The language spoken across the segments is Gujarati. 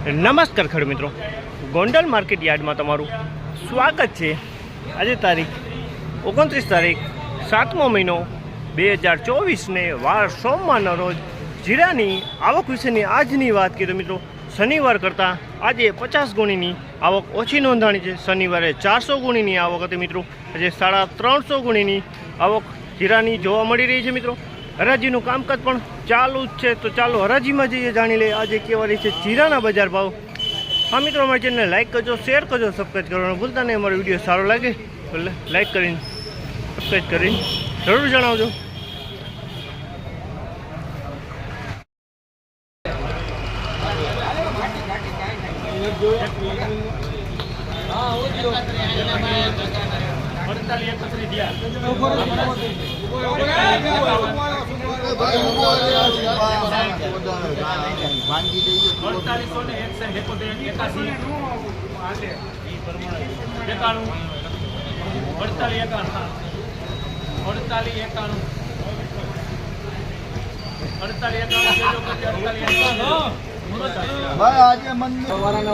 નમસ્કાર ખેડૂત મિત્રો, ગોંડલ માર્કેટ યાર્ડમાં તમારું સ્વાગત છે। આજે તારીખ 29 તારીખ 7મો મહિનો 2024ને વાર સોમવારના રોજ જીરાની આવક વિશેની આજની વાત કરીએ તો મિત્રો શનિવાર કરતાં આજે 50 ગુણીની આવક ઓછી નોંધાણી છે। શનિવારે 400 ગુણીની આવક હતી મિત્રો, આજે 350 ગુણીની આવક જીરાની જોવા મળી રહી છે મિત્રો। હરાજીનું કામકાજ પણ ચાલુ જ છે, તો ચાલો હરાજીમાં જઈએ, જાણી લઈએ આજે કેવા રહી છે જીરાના બજાર ભાવ। હા મિત્રો, અમારી ચેનલને લાઇક કરજો, શેર કરજો, સબસ્ક્રાઈબ કરવાનું ભૂલતા નહીં। અમારો વિડીયો સારો લાગે તો લાઇક કરીને સબસ્ક્રાઈબ કરીને જરૂર જણાવજો।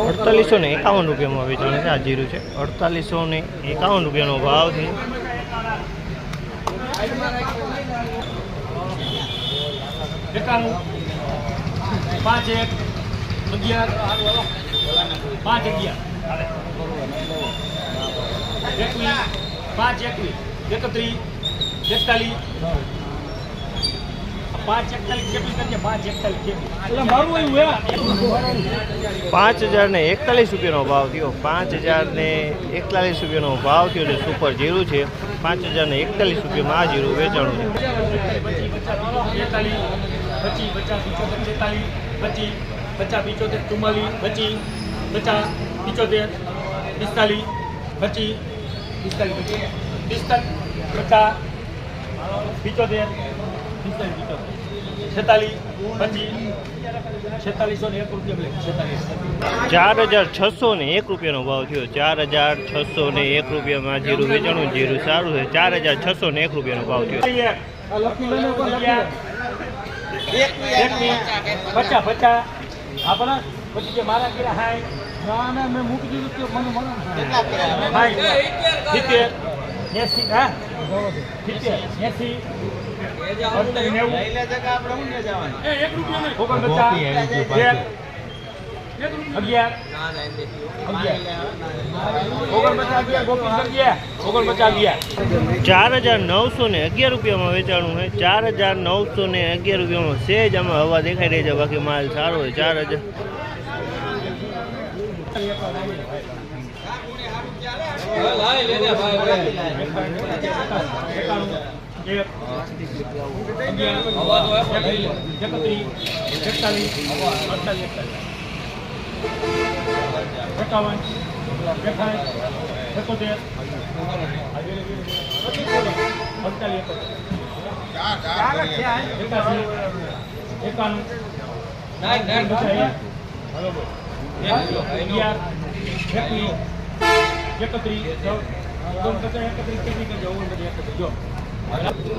₹4851 વેચાણ છે। આ જીરું છે, ₹4851 ભાવ છે। ₹5041 ભાવ થયો। ₹5041 ભાવ થયો છે। સુપર જીરું છે, ₹5041 આ જીરું વેચાણું છે। ₹4601 ભાવ થયો। ₹4601 જીરું વેચાણું, જીરું સારું છે। ₹4601 ભાવ થયો। ₹4911 વેચાણું છે। ₹4911 સેજ આમાં હવા દેખાઈ રહી છે, બાકી માલ સારો હોય।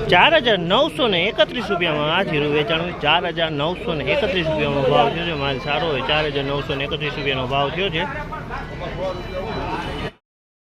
4000 ₹4931 આ જીરું વેચાણું। ₹4931 ભાવ થયો છે, માલ સારો હોય। ₹4931 ભાવ થયો છે।